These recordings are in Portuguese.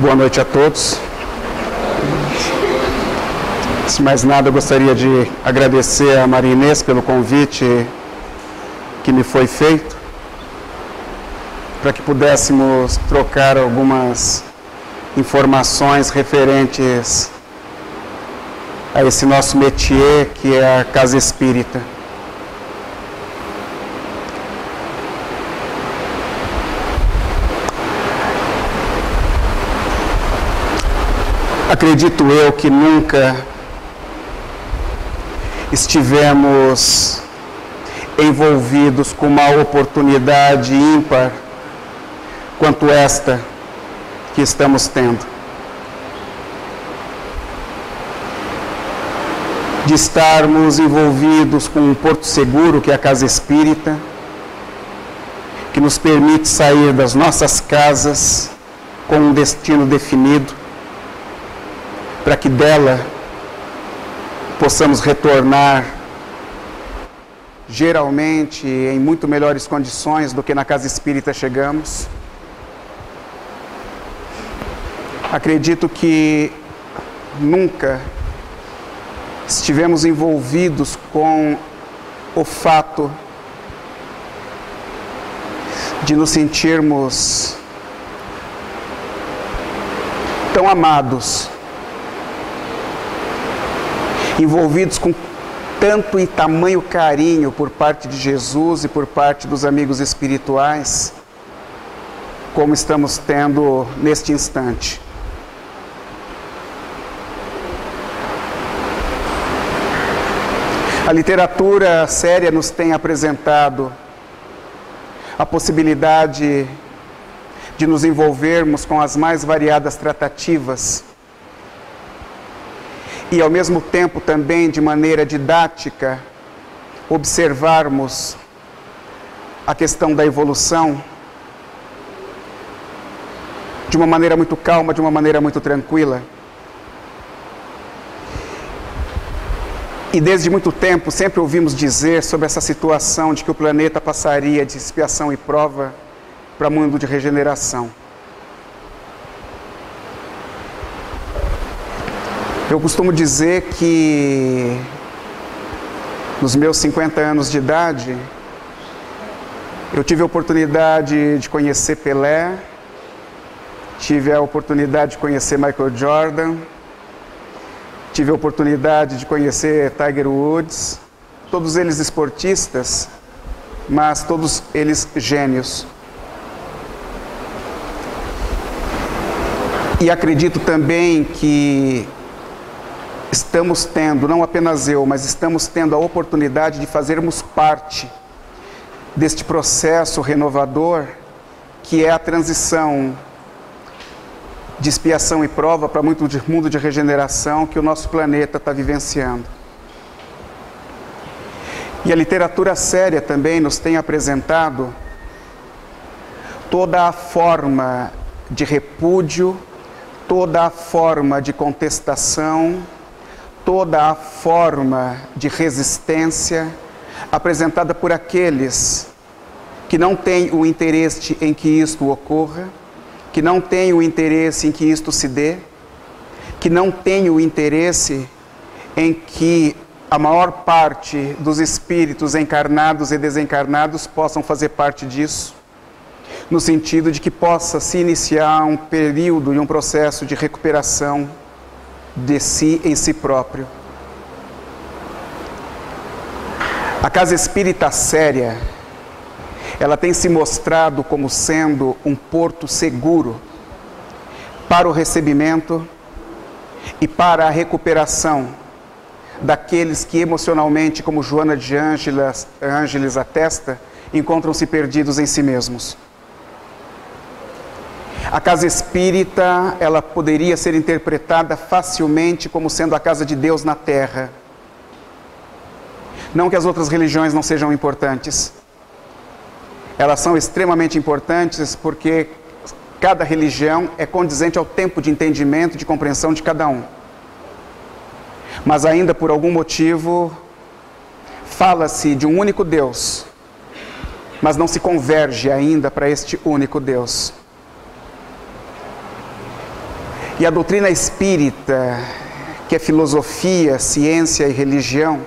Boa noite a todos. Antes de mais nada, eu gostaria de agradecer a Maria Inês pelo convite que me foi feito, para que pudéssemos trocar algumas informações referentes a esse nosso métier, que é a Casa Espírita. Acredito eu que nunca estivemos envolvidos com uma oportunidade ímpar quanto esta que estamos tendo, de estarmos envolvidos com um porto seguro, que é a Casa Espírita, que nos permite sair das nossas casas com um destino definido, para que dela possamos retornar, geralmente em muito melhores condições do que na Casa Espírita chegamos. Acredito que nunca estivemos envolvidos com o fato de nos sentirmos tão amados, envolvidos com tanto e tamanho carinho por parte de Jesus e por parte dos amigos espirituais, como estamos tendo neste instante. A literatura séria nos tem apresentado a possibilidade de nos envolvermos com as mais variadas tratativas e, ao mesmo tempo, também de maneira didática, observarmos a questão da evolução de uma maneira muito calma, de uma maneira muito tranquila. E desde muito tempo sempre ouvimos dizer sobre essa situação de que o planeta passaria de expiação e prova para mundo de regeneração. Eu costumo dizer que nos meus 50 anos de idade, eu tive a oportunidade de conhecer Pelé, tive a oportunidade de conhecer Michael Jordan, tive a oportunidade de conhecer Tiger Woods, todos eles esportistas, mas todos eles gênios. E acredito também que estamos tendo, não apenas eu, mas estamos tendo a oportunidade de fazermos parte deste processo renovador, que é a transição de expiação e prova para muito mundo de regeneração que o nosso planeta está vivenciando. E a literatura séria também nos tem apresentado toda a forma de repúdio, toda a forma de contestação, toda a forma de resistência apresentada por aqueles que não têm o interesse em que isto ocorra, que não têm o interesse em que isto se dê, que não têm o interesse em que a maior parte dos espíritos encarnados e desencarnados possam fazer parte disso, no sentido de que possa se iniciar um período e um processo de recuperação de si em si próprio. A Casa Espírita séria, ela tem se mostrado como sendo um porto seguro para o recebimento e para a recuperação daqueles que emocionalmente, como Joana de Ângeles atesta, encontram-se perdidos em si mesmos. A Casa Espírita, ela poderia ser interpretada facilmente como sendo a casa de Deus na Terra. Não que as outras religiões não sejam importantes. Elas são extremamente importantes porque cada religião é condizente ao tempo de entendimento e de compreensão de cada um. Mas ainda por algum motivo fala-se de um único Deus, mas não se converge ainda para este único Deus. E a doutrina espírita, que é filosofia, ciência e religião,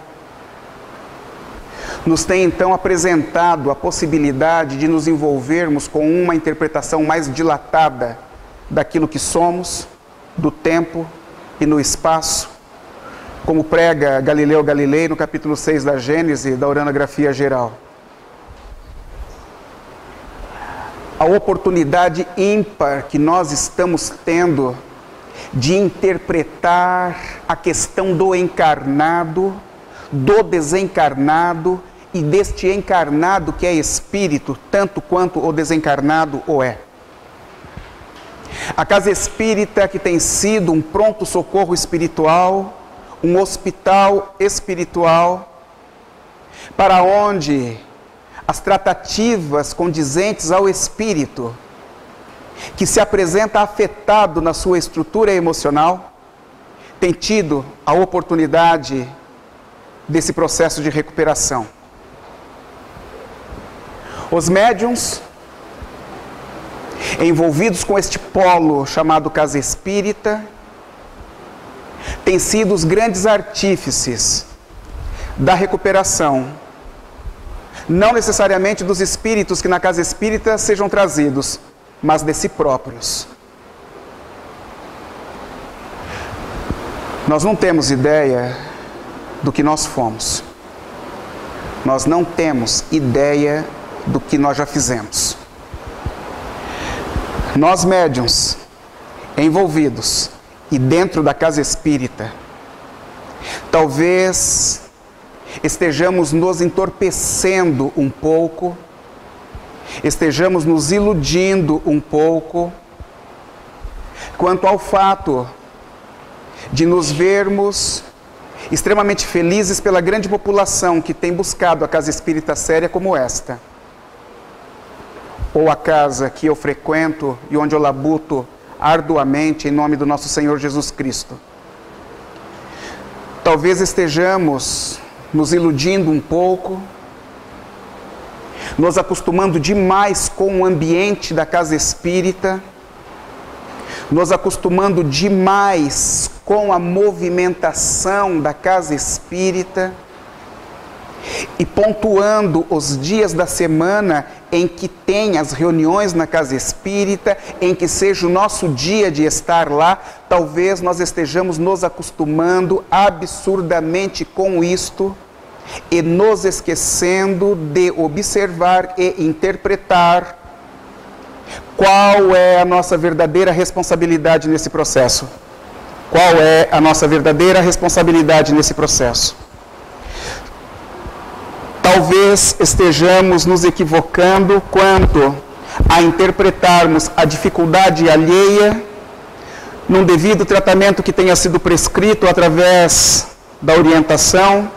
nos tem então apresentado a possibilidade de nos envolvermos com uma interpretação mais dilatada daquilo que somos, do tempo e no espaço, como prega Galileu Galilei no capítulo 6 da Gênese, da Uranografia Geral. A oportunidade ímpar que nós estamos tendo de interpretar a questão do encarnado, do desencarnado e deste encarnado que é espírito, tanto quanto o desencarnado o é. A casa espírita, que tem sido um pronto-socorro espiritual, um hospital espiritual, para onde as tratativas condizentes ao espírito, que se apresenta afetado na sua estrutura emocional, tem tido a oportunidade desse processo de recuperação. Os médiuns, envolvidos com este polo chamado casa espírita, têm sido os grandes artífices da recuperação, não necessariamente dos espíritos que na casa espírita sejam trazidos, mas de si próprios. Nós não temos ideia do que nós fomos. Nós não temos ideia do que nós já fizemos. Nós médiuns, envolvidos e dentro da casa espírita, talvez estejamos nos entorpecendo um pouco, estejamos nos iludindo um pouco, quanto ao fato de nos vermos extremamente felizes pela grande população que tem buscado a casa espírita séria como esta, ou a casa que eu frequento e onde eu labuto arduamente em nome do nosso Senhor Jesus Cristo. Talvez estejamos nos iludindo um pouco, nos acostumando demais com o ambiente da casa espírita, nos acostumando demais com a movimentação da casa espírita e pontuando os dias da semana em que tem as reuniões na casa espírita, em que seja o nosso dia de estar lá. Talvez nós estejamos nos acostumando absurdamente com isto e nos esquecendo de observar e interpretar qual é a nossa verdadeira responsabilidade nesse processo. Qual é a nossa verdadeira responsabilidade nesse processo? Talvez estejamos nos equivocando quanto a interpretarmos a dificuldade alheia num devido tratamento que tenha sido prescrito através da orientação,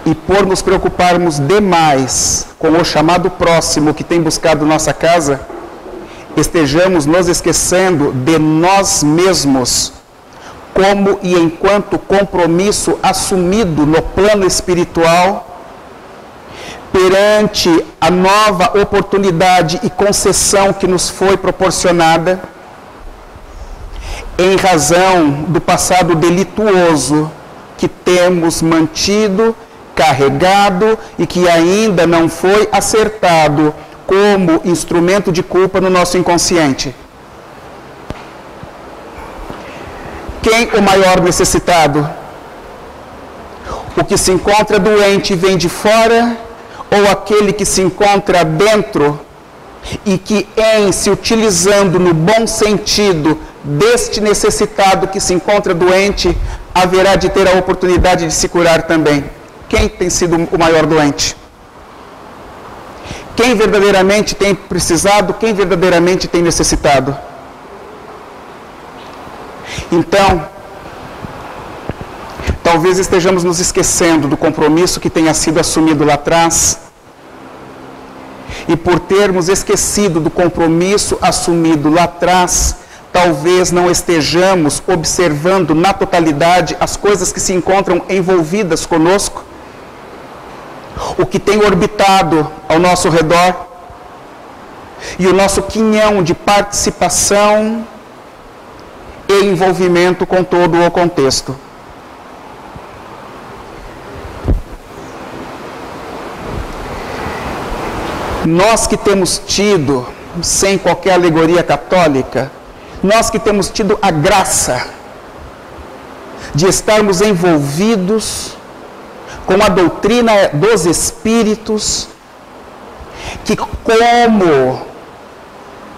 e por nos preocuparmos demais com o chamado próximo que tem buscado nossa casa, estejamos nos esquecendo de nós mesmos, como e enquanto compromisso assumido no plano espiritual, perante a nova oportunidade e concessão que nos foi proporcionada, em razão do passado delituoso que temos mantido, carregado e que ainda não foi acertado como instrumento de culpa no nosso inconsciente. Quem o maior necessitado? O que se encontra doente vem de fora, ou aquele que se encontra dentro e que, em se utilizando no bom sentido deste necessitado que se encontra doente, haverá de ter a oportunidade de se curar também? Quem tem sido o maior doente? Quem verdadeiramente tem precisado? Quem verdadeiramente tem necessitado? Então, talvez estejamos nos esquecendo do compromisso que tenha sido assumido lá atrás, e por termos esquecido do compromisso assumido lá atrás, talvez não estejamos observando na totalidade as coisas que se encontram envolvidas conosco, o que tem orbitado ao nosso redor, e o nosso quinhão de participação e envolvimento com todo o contexto. Nós que temos tido, sem qualquer alegoria católica, nós que temos tido a graça de estarmos envolvidos com a doutrina dos Espíritos, que como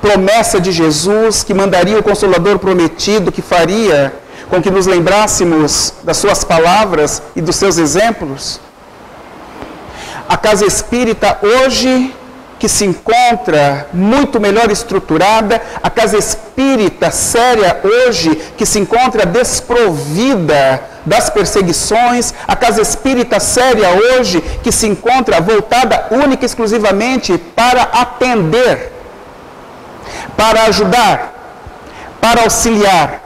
promessa de Jesus, que mandaria o Consolador prometido, que faria com que nos lembrássemos das suas palavras e dos seus exemplos, a Casa Espírita hoje, que se encontra muito melhor estruturada, a Casa Espírita séria hoje, que se encontra desprovida das perseguições, a Casa Espírita séria hoje, que se encontra voltada única e exclusivamente para atender, para ajudar, para auxiliar.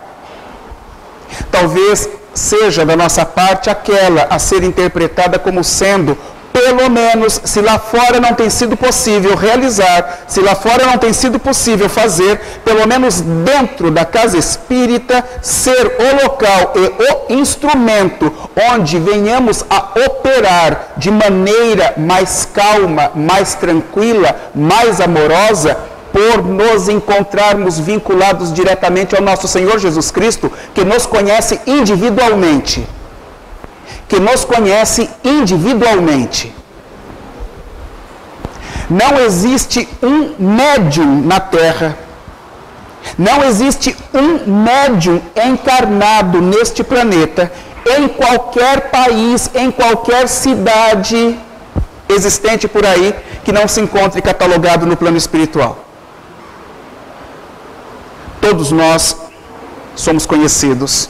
Talvez seja da nossa parte aquela a ser interpretada como sendo, pelo menos, se lá fora não tem sido possível realizar, se lá fora não tem sido possível fazer, pelo menos dentro da Casa Espírita, ser o local e o instrumento onde venhamos a operar de maneira mais calma, mais tranquila, mais amorosa, por nos encontrarmos vinculados diretamente ao nosso Senhor Jesus Cristo, que nos conhece individualmente. Não existe um médium na Terra, não existe um médium encarnado neste planeta, em qualquer país, em qualquer cidade existente por aí, que não se encontre catalogado no plano espiritual. Todos nós somos conhecidos.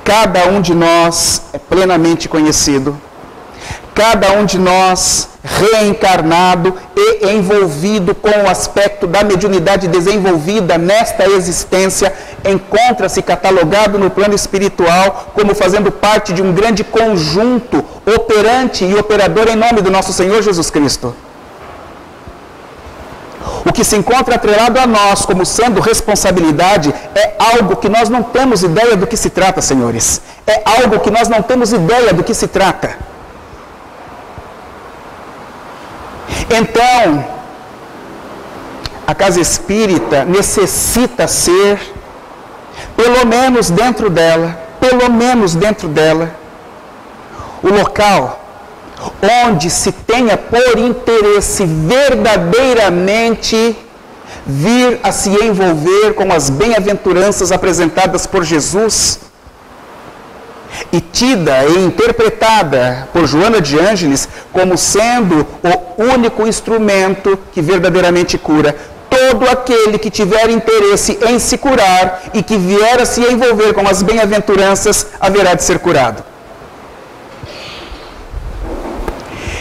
Cada um de nós é plenamente conhecido. Cada um de nós reencarnado e envolvido com o aspecto da mediunidade desenvolvida nesta existência, encontra-se catalogado no plano espiritual como fazendo parte de um grande conjunto operante e operador em nome do nosso Senhor Jesus Cristo. O que se encontra atrelado a nós como sendo responsabilidade é algo que nós não temos ideia do que se trata, senhores. É algo que nós não temos ideia do que se trata. Então, a Casa Espírita necessita ser, pelo menos dentro dela, o local onde se tenha por interesse verdadeiramente vir a se envolver com as bem-aventuranças apresentadas por Jesus e tida e interpretada por Joana de Ângeles como sendo o único instrumento que verdadeiramente cura. Todo aquele que tiver interesse em se curar e que vier a se envolver com as bem-aventuranças haverá de ser curado.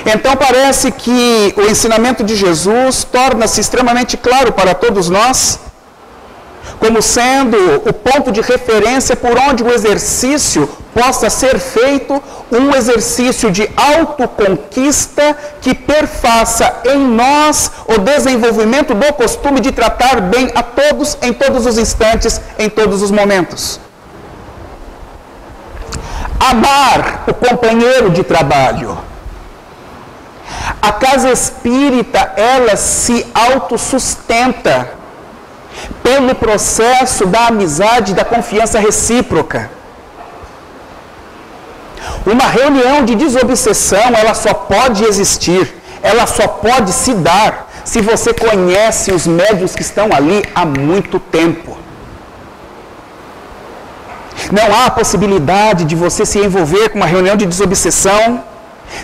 Então parece que o ensinamento de Jesus torna-se extremamente claro para todos nós, como sendo o ponto de referência por onde o exercício possa ser feito, um exercício de autoconquista que perfaça em nós o desenvolvimento do costume de tratar bem a todos, em todos os instantes, em todos os momentos. Amar o companheiro de trabalho. A Casa Espírita, ela se autossustenta pelo processo da amizade e da confiança recíproca. Uma reunião de desobsessão, ela só pode existir, ela só pode se dar se você conhece os médiuns que estão ali há muito tempo. Não há possibilidade de você se envolver com uma reunião de desobsessão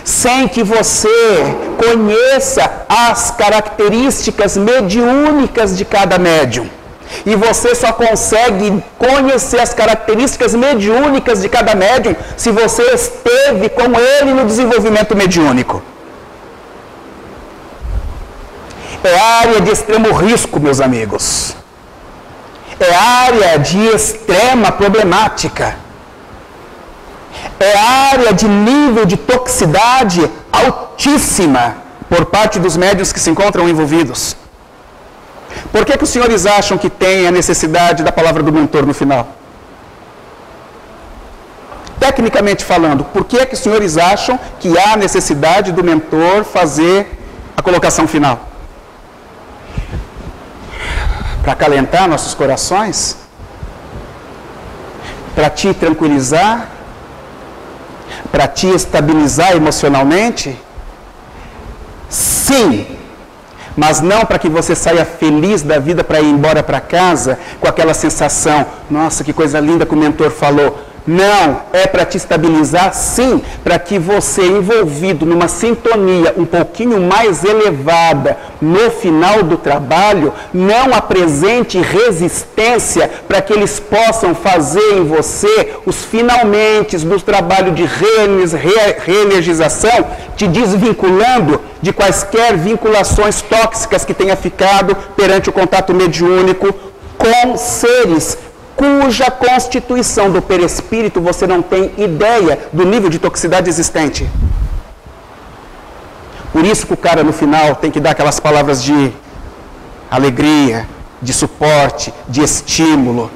sem que você conheça as características mediúnicas de cada médium. E você só consegue conhecer as características mediúnicas de cada médium se você esteve com ele no desenvolvimento mediúnico. É área de extremo risco, meus amigos. É área de extrema problemática. É área de nível de toxicidade altíssima por parte dos médiuns que se encontram envolvidos. Por que os senhores acham que tem a necessidade da palavra do mentor no final? Tecnicamente falando, por que os senhores acham que há necessidade do mentor fazer a colocação final? Para acalentar nossos corações? Para te tranquilizar? Para te estabilizar emocionalmente? Sim, mas não para que você saia feliz da vida para ir embora para casa com aquela sensação, nossa, que coisa linda que o mentor falou. Não, é para te estabilizar, sim, para que você, envolvido numa sintonia um pouquinho mais elevada no final do trabalho, não apresente resistência para que eles possam fazer em você os finalmente do trabalho de reenergização, te desvinculando de quaisquer vinculações tóxicas que tenha ficado perante o contato mediúnico com seres cuja constituição do perispírito você não tem ideia do nível de toxicidade existente. Por isso que o cara no final tem que dar aquelas palavras de alegria, de suporte, de estímulo.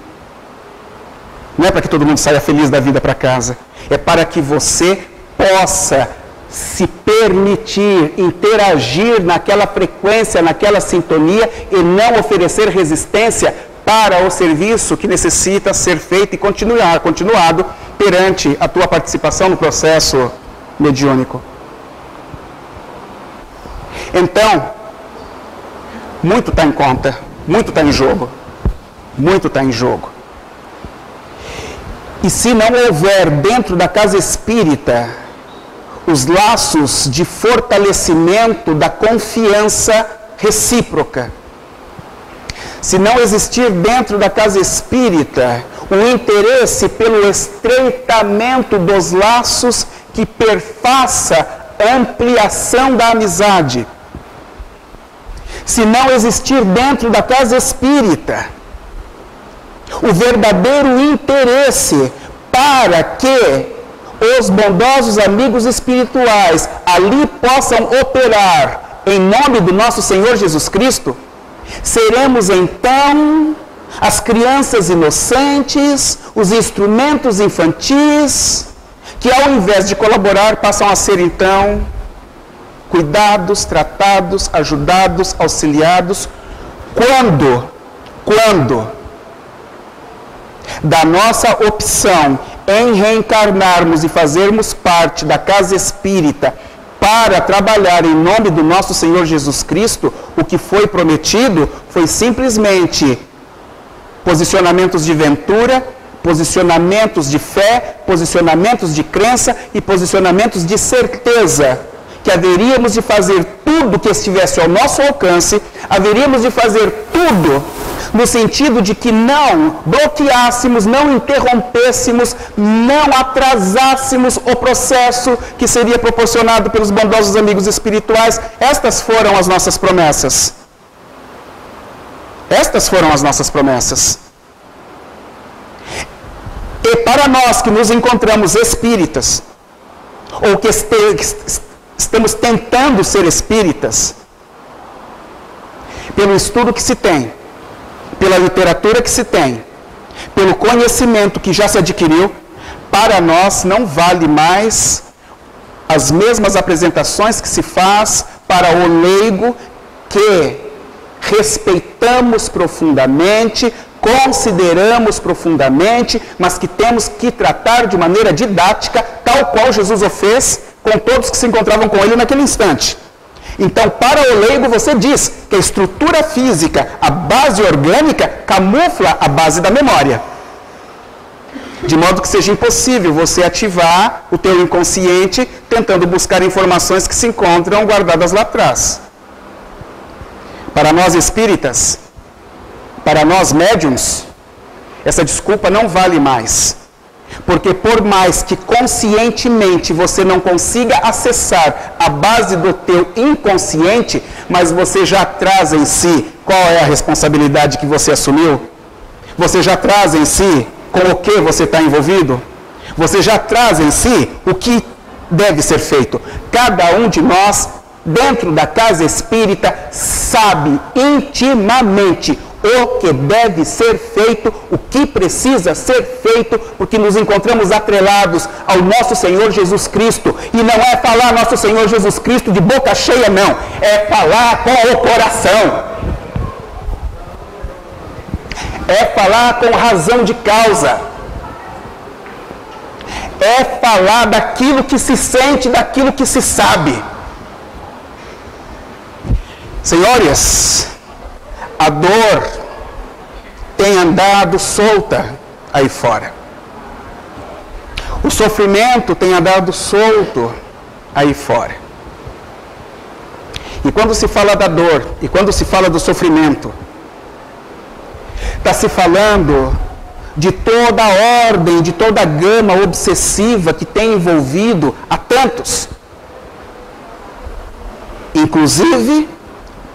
Não é para que todo mundo saia feliz da vida para casa. É para que você possa se permitir interagir naquela frequência, naquela sintonia e não oferecer resistência para o serviço que necessita ser feito e continuado perante a tua participação no processo mediúnico. Então, muito está em conta, muito está em jogo, muito está em jogo. E se não houver dentro da casa espírita os laços de fortalecimento da confiança recíproca, se não existir dentro da casa espírita o interesse pelo estreitamento dos laços que perfaça a ampliação da amizade, se não existir dentro da casa espírita o verdadeiro interesse para que os bondosos amigos espirituais ali possam operar em nome do nosso Senhor Jesus Cristo, seremos então as crianças inocentes, os instrumentos infantis, que ao invés de colaborar passam a ser então cuidados, tratados, ajudados, auxiliados, quando da nossa opção em reencarnarmos e fazermos parte da casa espírita para trabalhar em nome do nosso Senhor Jesus Cristo, o que foi prometido foi simplesmente posicionamentos de ventura, posicionamentos de fé, posicionamentos de crença e posicionamentos de certeza, que haveríamos de fazer tudo que estivesse ao nosso alcance, haveríamos de fazer tudo no sentido de que não bloqueássemos, não interrompêssemos, não atrasássemos o processo que seria proporcionado pelos bondosos amigos espirituais. Estas foram as nossas promessas. Estas foram as nossas promessas. E para nós que nos encontramos espíritas, ou que estamos tentando ser espíritas, pelo estudo que se tem, pela literatura que se tem, pelo conhecimento que já se adquiriu, para nós não vale mais as mesmas apresentações que se faz para o leigo que respeitamos profundamente, consideramos profundamente, mas que temos que tratar de maneira didática, tal qual Jesus o fez com todos que se encontravam com ele naquele instante. Então, para o leigo, você diz que a estrutura física, a base orgânica, camufla a base da memória. De modo que seja impossível você ativar o teu inconsciente tentando buscar informações que se encontram guardadas lá atrás. Para nós espíritas, para nós médiuns, essa desculpa não vale mais. Porque por mais que conscientemente você não consiga acessar a base do teu inconsciente, mas você já traz em si qual é a responsabilidade que você assumiu, você já traz em si com o que você está envolvido, você já traz em si o que deve ser feito. Cada um de nós dentro da casa espírita, sabe intimamente o que deve ser feito, o que precisa ser feito, porque nos encontramos atrelados ao nosso Senhor Jesus Cristo. E não é falar nosso Senhor Jesus Cristo de boca cheia, não. É falar com o coração. É falar com razão de causa. É falar daquilo que se sente, daquilo que se sabe. Senhores, a dor tem andado solta aí fora. O sofrimento tem andado solto aí fora. E quando se fala da dor, e quando se fala do sofrimento, está se falando de toda a ordem, de toda a gama obsessiva que tem envolvido a tantos. Inclusive,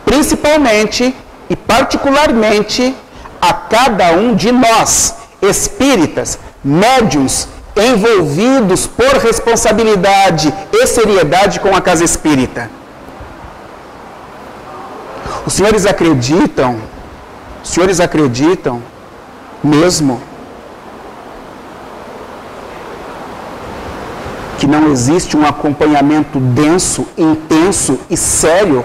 principalmente e particularmente a cada um de nós, espíritas, médiuns, envolvidos por responsabilidade e seriedade com a casa espírita. Os senhores acreditam mesmo que não existe um acompanhamento denso, intenso e sério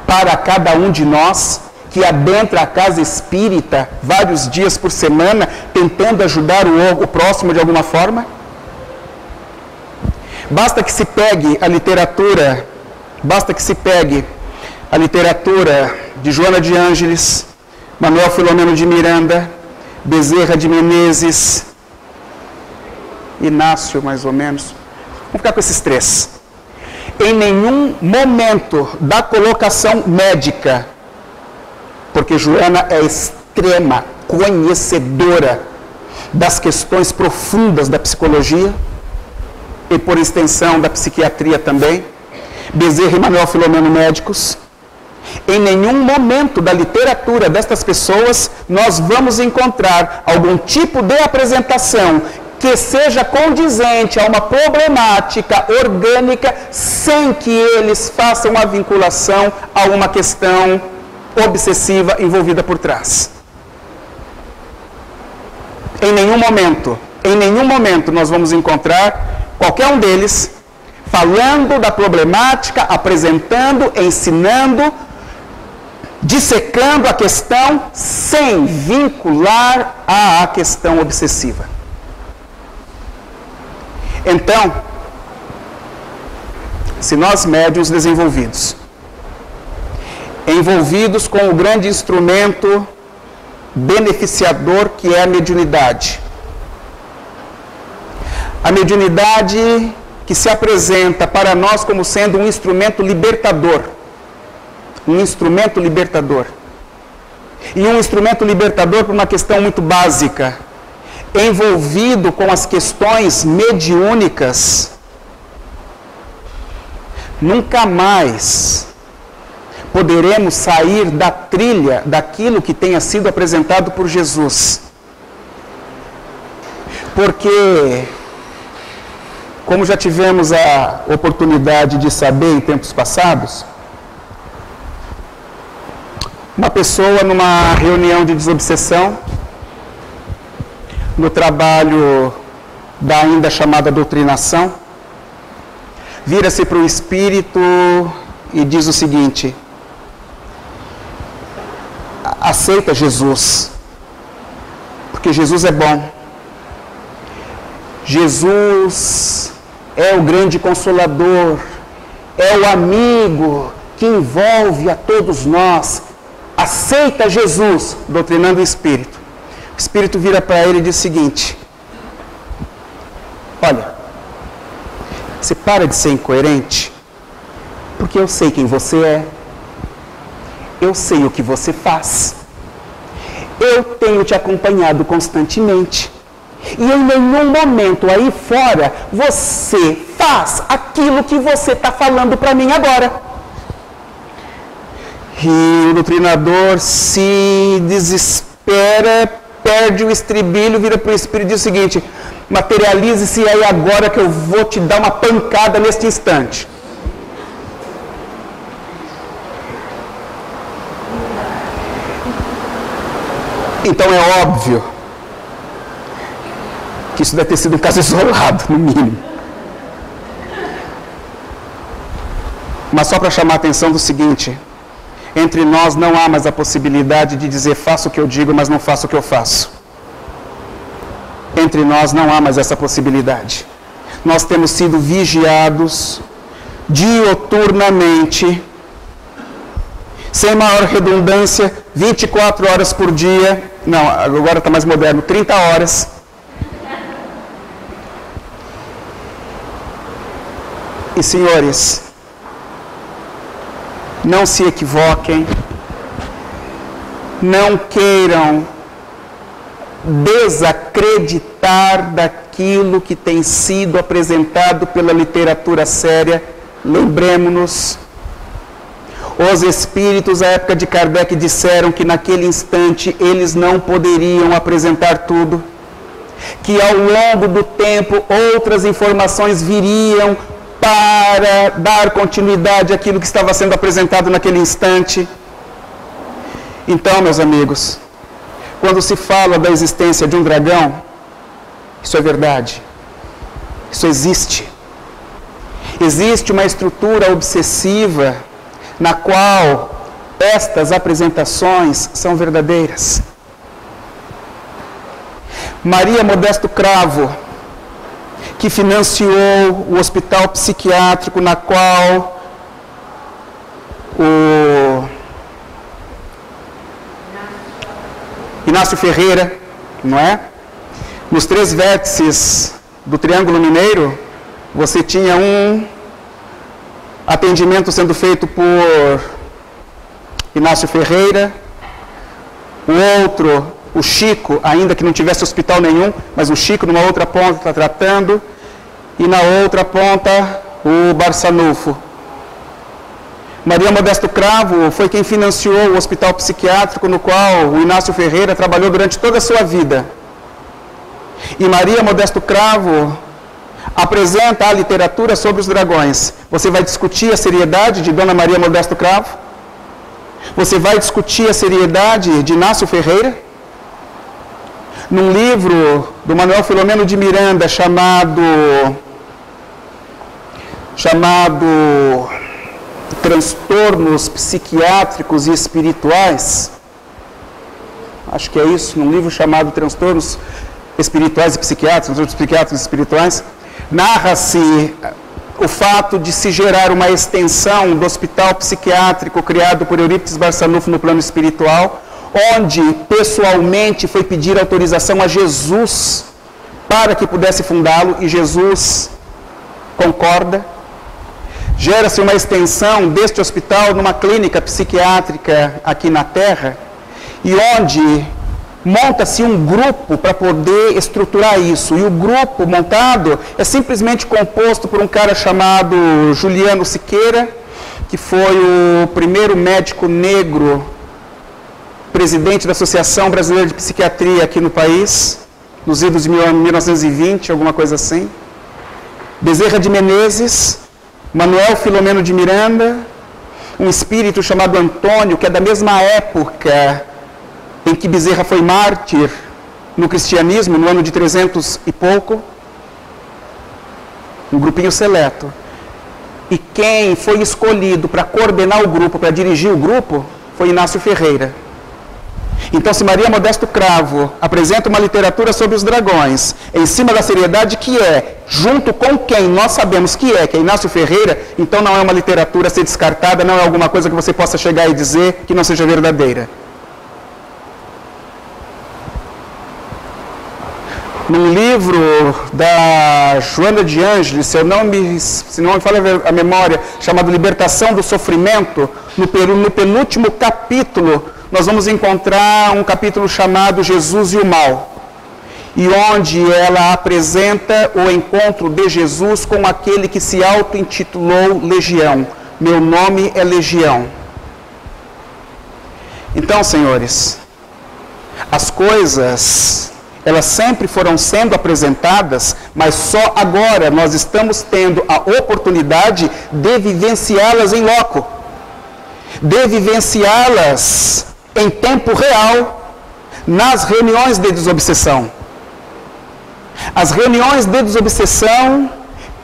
para cada um de nós que adentra a casa espírita vários dias por semana, tentando ajudar o próximo de alguma forma? Basta que se pegue a literatura de Joana de Ângeles, Manuel Filomeno de Miranda, Bezerra de Menezes, Inácio, mais ou menos. Vamos ficar com esses três. Em nenhum momento da colocação médica, porque Joana é extrema conhecedora das questões profundas da psicologia e, por extensão, da psiquiatria também, Bezerra e Manuel Filomeno médicos. Em nenhum momento da literatura destas pessoas nós vamos encontrar algum tipo de apresentação que seja condizente a uma problemática orgânica sem que eles façam a vinculação a uma questão obsessiva envolvida por trás. Em nenhum momento nós vamos encontrar qualquer um deles falando da problemática, apresentando, ensinando, dissecando a questão sem vincular à questão obsessiva. Então, se nós médiuns desenvolvidos, envolvidos com o grande instrumento beneficiador que é a mediunidade que se apresenta para nós como sendo um instrumento libertador, e um instrumento libertador por uma questão muito básica, envolvido com as questões mediúnicas, nunca mais poderemos sair da trilha daquilo que tenha sido apresentado por Jesus. Porque, como já tivemos a oportunidade de saber em tempos passados, uma pessoa numa reunião de desobsessão, no trabalho da ainda chamada doutrinação, vira-se para o espírito e diz o seguinte: aceita Jesus, porque Jesus é bom. Jesus é o grande consolador, é o amigo que envolve a todos nós. Aceita Jesus, doutrinando o espírito. O espírito vira para ele e diz o seguinte: olha, você para de ser incoerente, porque eu sei quem você é, eu sei o que você faz, eu tenho te acompanhado constantemente, e em nenhum momento aí fora você faz aquilo que você está falando para mim agora. E o doutrinador se desespera, perde o estribilho, vira para o espírito e diz o seguinte: materialize-se aí agora que eu vou te dar uma pancada neste instante. Então é óbvio que isso deve ter sido um caso isolado, no mínimo. Mas só para chamar a atenção do seguinte: entre nós não há mais a possibilidade de dizer faço o que eu digo, mas não faço o que eu faço. Entre nós não há mais essa possibilidade. Nós temos sido vigiados dioturnamente, sem maior redundância, 24 horas por dia. Não, agora está mais moderno, 30 horas. E senhores, não se equivoquem, não queiram desacreditar daquilo que tem sido apresentado pela literatura séria. Lembremos-nos, os espíritos à época de Kardec disseram que naquele instante eles não poderiam apresentar tudo, que ao longo do tempo outras informações viriam para dar continuidade àquilo que estava sendo apresentado naquele instante. Então, meus amigos, quando se fala da existência de um dragão, isso é verdade. Isso existe. Existe uma estrutura obsessiva na qual estas apresentações são verdadeiras. Maria Modesto Cravo, que financiou o hospital psiquiátrico na qual o Inácio Ferreira, não é? Nos 3 vértices do Triângulo Mineiro, você tinha um atendimento sendo feito por Inácio Ferreira, o outro, o Chico, ainda que não tivesse hospital nenhum, mas o Chico numa outra ponta está tratando, e na outra ponta o Barçanufo. Maria Modesto Cravo foi quem financiou o hospital psiquiátrico no qual o Inácio Ferreira trabalhou durante toda a sua vida. E Maria Modesto Cravo apresenta a literatura sobre os dragões. Você vai discutir a seriedade de Dona Maria Modesto Cravo? Você vai discutir a seriedade de Inácio Ferreira? Num livro do Manuel Filomeno de Miranda chamado Transtornos Psiquiátricos e Espirituais, acho que é isso, num livro chamado Transtornos Espirituais e Psiquiátricos, Transtornos Psiquiátricos e Espirituais, narra-se o fato de se gerar uma extensão do hospital psiquiátrico criado por Eurípides Barçanufo no plano espiritual, onde pessoalmente foi pedir autorização a Jesus para que pudesse fundá-lo, e Jesus concorda. Gera-se uma extensão deste hospital numa clínica psiquiátrica aqui na Terra, e onde monta-se um grupo para poder estruturar isso. E o grupo montado é simplesmente composto por um cara chamado Juliano Siqueira, que foi o primeiro médico negro presidente da Associação Brasileira de Psiquiatria aqui no país, nos idos de 1920, alguma coisa assim. Bezerra de Menezes, Manuel Filomeno de Miranda, um espírito chamado Antônio, que é da mesma época em que Bezerra foi mártir no cristianismo, no ano de 300 e pouco. Um grupinho seleto. E quem foi escolhido para coordenar o grupo, para dirigir o grupo, foi Inácio Ferreira. Então, se Maria Modesto Cravo apresenta uma literatura sobre os dragões, em cima da seriedade que é, junto com quem nós sabemos que é Inácio Ferreira, então não é uma literatura a ser descartada, não é alguma coisa que você possa chegar e dizer que não seja verdadeira. Num livro da Joana de Ângeles, se não me falha a memória, chamado Libertação do Sofrimento, no penúltimo capítulo, nós vamos encontrar um capítulo chamado Jesus e o Mal, e onde ela apresenta o encontro de Jesus com aquele que se auto-intitulou Legião. Meu nome é Legião. Então, senhores, as coisas, elas sempre foram sendo apresentadas, mas só agora nós estamos tendo a oportunidade de vivenciá-las em loco, de vivenciá-las em tempo real, nas reuniões de desobsessão. As reuniões de desobsessão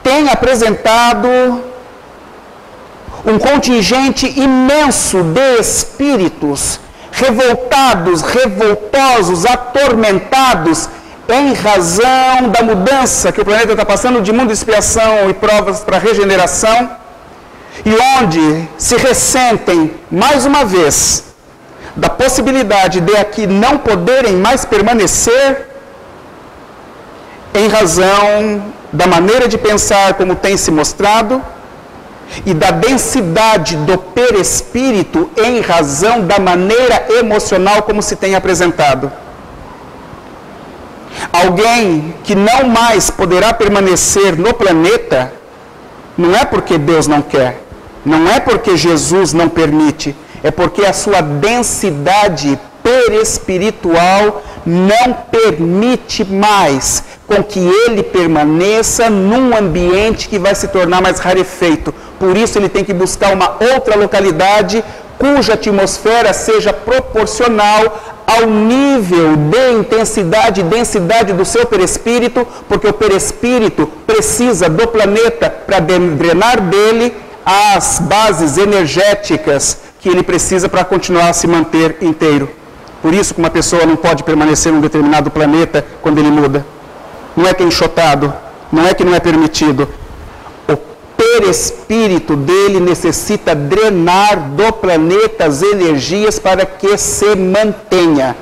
têm apresentado um contingente imenso de espíritos revoltados, revoltosos, atormentados, em razão da mudança que o planeta está passando de mundo de expiação e provas para regeneração, e onde se ressentem, mais uma vez, da possibilidade de aqui não poderem mais permanecer, em razão da maneira de pensar como tem se mostrado, e da densidade do perispírito em razão da maneira emocional como se tem apresentado. Alguém que não mais poderá permanecer no planeta, não é porque Deus não quer, não é porque Jesus não permite, é porque a sua densidade perispiritual não permite mais com que ele permaneça num ambiente que vai se tornar mais rarefeito. Por isso ele tem que buscar uma outra localidade cuja atmosfera seja proporcional ao nível de intensidade e densidade do seu perispírito, porque o perispírito precisa do planeta para drenar dele as bases energéticas que ele precisa para continuar a se manter inteiro. Por isso que uma pessoa não pode permanecer em um determinado planeta quando ele muda. Não é que é enxotado, não é que não é permitido. O perispírito dele necessita drenar do planeta as energias para que se mantenha.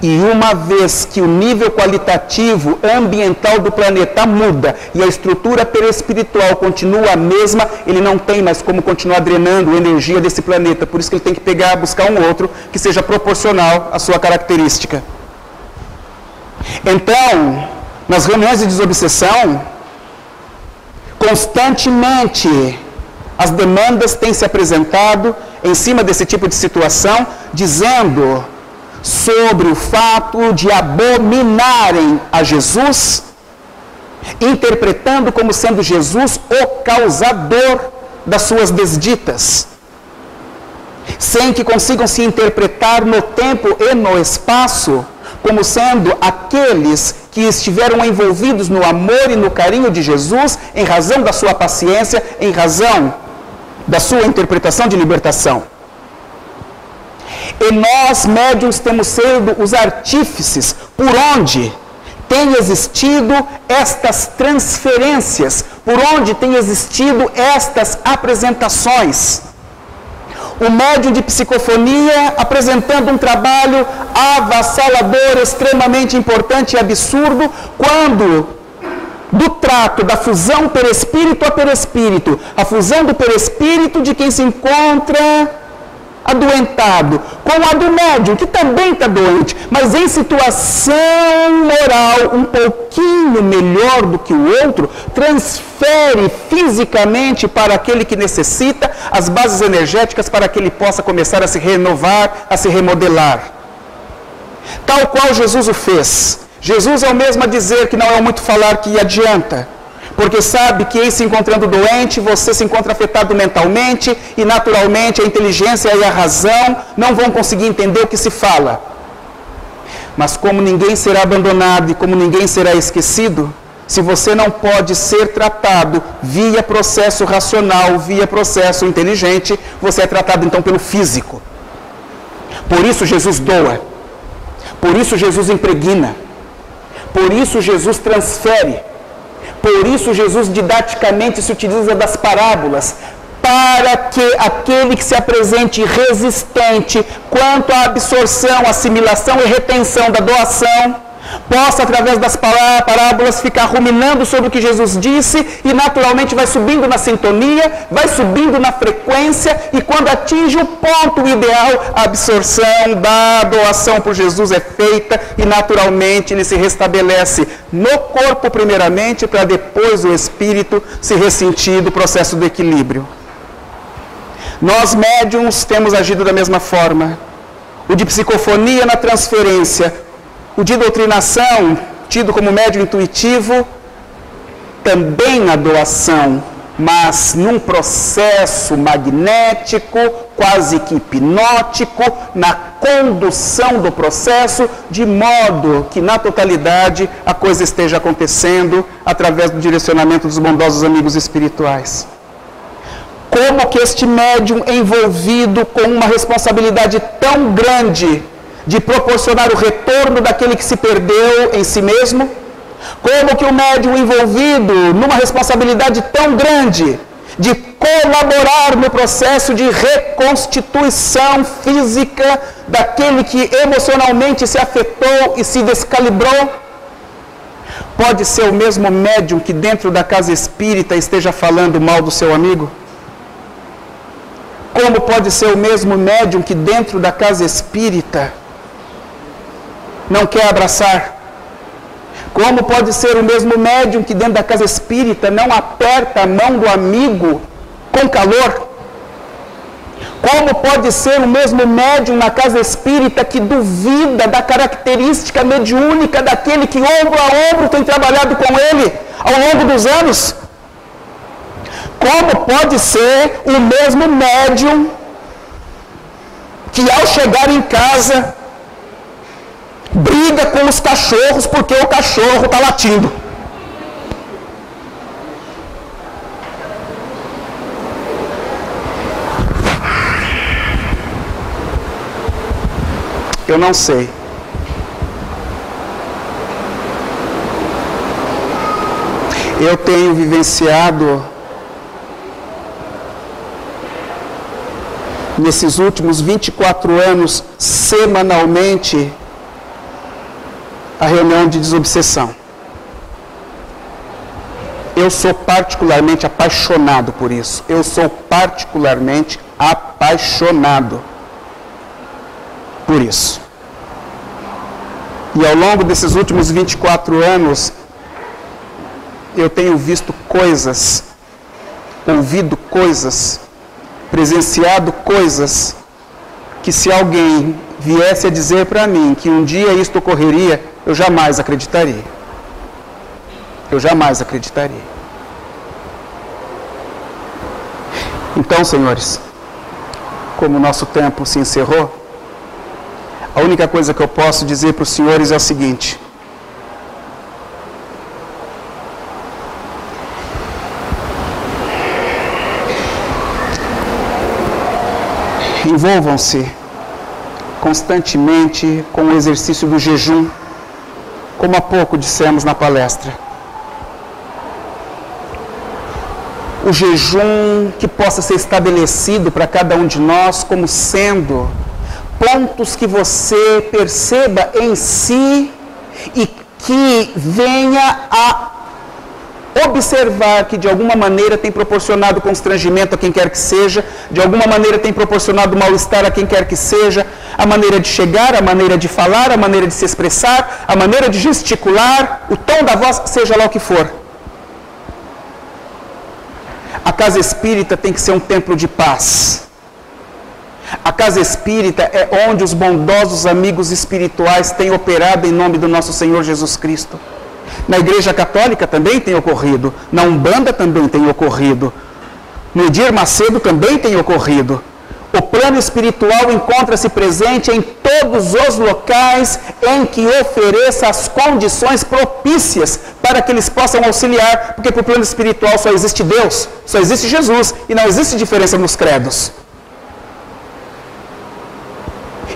E uma vez que o nível qualitativo ambiental do planeta muda e a estrutura perispiritual continua a mesma, ele não tem mais como continuar drenando a energia desse planeta. Por isso que ele tem que buscar um outro que seja proporcional à sua característica. Então, nas reuniões de desobsessão, constantemente as demandas têm se apresentado em cima desse tipo de situação, dizendo sobre o fato de abominarem a Jesus, interpretando como sendo Jesus o causador das suas desditas, sem que consigam se interpretar no tempo e no espaço como sendo aqueles que estiveram envolvidos no amor e no carinho de Jesus, em razão da sua paciência, em razão da sua interpretação de libertação. E nós, médiuns, temos sido os artífices por onde tem existido estas transferências, por onde tem existido estas apresentações. O médium de psicofonia apresentando um trabalho avassalador, extremamente importante e absurdo, quando do trato da fusão perispírito a perispírito, a fusão do perispírito de quem se encontra adoentado, com a do médium, que também está doente, mas em situação moral um pouquinho melhor do que o outro, transfere fisicamente para aquele que necessita as bases energéticas para que ele possa começar a se renovar, a se remodelar. Tal qual Jesus o fez. Jesus é o mesmo a dizer que não é muito falar que adianta, porque sabe que em se encontrando doente, você se encontra afetado mentalmente e naturalmente a inteligência e a razão não vão conseguir entender o que se fala. Mas como ninguém será abandonado e como ninguém será esquecido, se você não pode ser tratado via processo racional, via processo inteligente, você é tratado então pelo físico. Por isso Jesus doa, por isso Jesus impregna, por isso Jesus transfere. Por isso Jesus didaticamente se utiliza das parábolas, para que aquele que se apresente resistente quanto à absorção, assimilação e retenção da doação, possa, através das parábolas, ficar ruminando sobre o que Jesus disse e naturalmente vai subindo na sintonia, vai subindo na frequência e quando atinge o ponto ideal, a absorção da doação por Jesus é feita e naturalmente ele se restabelece no corpo primeiramente, para depois o espírito se ressentir do processo do equilíbrio. Nós médiums temos agido da mesma forma. O de psicofonia na transferência, o de doutrinação, tido como médium intuitivo, também na doação. mas num processo magnético, quase que hipnótico, na condução do processo, de modo que na totalidade a coisa esteja acontecendo através do direcionamento dos bondosos amigos espirituais. Como que este médium envolvido com uma responsabilidade tão grande de proporcionar o retorno daquele que se perdeu em si mesmo, como que o médium envolvido numa responsabilidade tão grande de colaborar no processo de reconstituição física daquele que emocionalmente se afetou e se descalibrou, pode ser o mesmo médium que dentro da casa espírita esteja falando mal do seu amigo? Como pode ser o mesmo médium que dentro da casa espírita não quer abraçar? Como pode ser o mesmo médium que dentro da casa espírita não aperta a mão do amigo com calor? Como pode ser o mesmo médium na casa espírita que duvida da característica mediúnica daquele que ombro a ombro tem trabalhado com ele ao longo dos anos? Como pode ser o mesmo médium que ao chegar em casa briga com os cachorros porque o cachorro está latindo? Eu não sei. Eu tenho vivenciado nesses últimos 24 anos, semanalmente, a reunião de desobsessão. Eu sou particularmente apaixonado por isso. Eu sou particularmente apaixonado por isso. E ao longo desses últimos 24 anos, eu tenho visto coisas, ouvido coisas, presenciado coisas, que se alguém viesse a dizer para mim que um dia isto ocorreria, eu jamais acreditaria. Eu jamais acreditaria. Então, senhores, como o nosso tempo se encerrou, a única coisa que eu posso dizer para os senhores é o seguinte: envolvam-se constantemente com o exercício do jejum, como há pouco dissemos na palestra. O jejum que possa ser estabelecido para cada um de nós como sendo pontos que você perceba em si e que venha a observar que de alguma maneira tem proporcionado constrangimento a quem quer que seja, de alguma maneira tem proporcionado mal-estar a quem quer que seja, a maneira de chegar, a maneira de falar, a maneira de se expressar, a maneira de gesticular, o tom da voz, seja lá o que for. A casa espírita tem que ser um templo de paz. A casa espírita é onde os bondosos amigos espirituais têm operado em nome do nosso Senhor Jesus Cristo. Na Igreja Católica também tem ocorrido, na Umbanda também tem ocorrido, no Edir Macedo também tem ocorrido. O plano espiritual encontra-se presente em todos os locais em que ofereça as condições propícias para que eles possam auxiliar, porque para o plano espiritual só existe Deus, só existe Jesus e não existe diferença nos credos.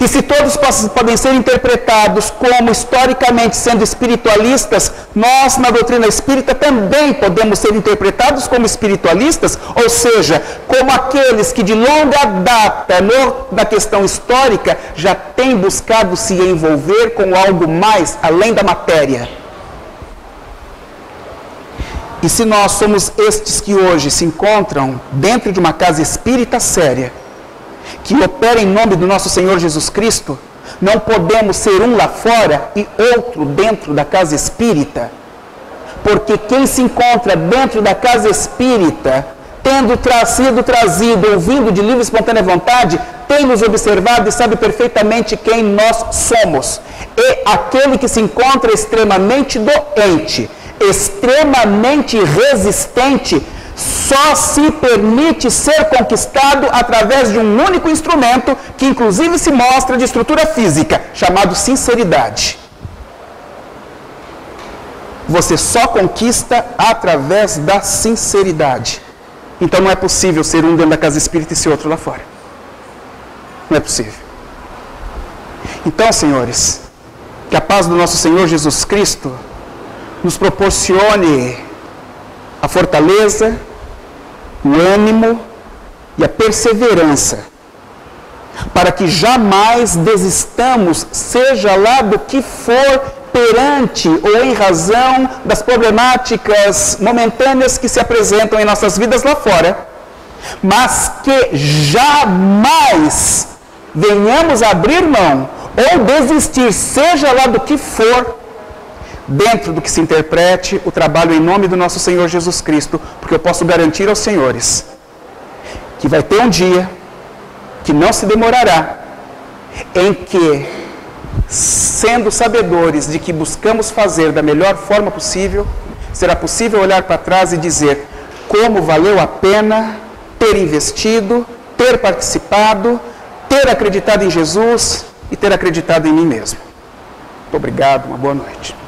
E se todos podem ser interpretados como historicamente sendo espiritualistas, nós na doutrina espírita também podemos ser interpretados como espiritualistas, ou seja, como aqueles que de longa data na questão histórica já têm buscado se envolver com algo mais além da matéria. E se nós somos estes que hoje se encontram dentro de uma casa espírita séria, que opera em nome do nosso Senhor Jesus Cristo, não podemos ser um lá fora e outro dentro da casa espírita, porque quem se encontra dentro da casa espírita, tendo sido trazido, ouvindo de livre e espontânea vontade, tem nos observado e sabe perfeitamente quem nós somos. E aquele que se encontra extremamente doente, extremamente resistente, só se permite ser conquistado através de um único instrumento, que inclusive se mostra de estrutura física, chamado sinceridade. Você só conquista através da sinceridade. Então não é possível ser um dentro da casa espírita e ser outro lá fora. Não é possível. Então, senhores, que a paz do nosso Senhor Jesus Cristo nos proporcione a fortaleza, o ânimo e a perseverança, para que jamais desistamos, seja lá do que for, perante ou em razão das problemáticas momentâneas que se apresentam em nossas vidas lá fora, mas que jamais venhamos a abrir mão ou desistir, seja lá do que for, dentro do que se interprete o trabalho em nome do nosso Senhor Jesus Cristo, porque eu posso garantir aos senhores que vai ter um dia que não se demorará, em que, sendo sabedores de que buscamos fazer da melhor forma possível, será possível olhar para trás e dizer como valeu a pena ter investido, ter participado, ter acreditado em Jesus e ter acreditado em mim mesmo. Muito obrigado, uma boa noite.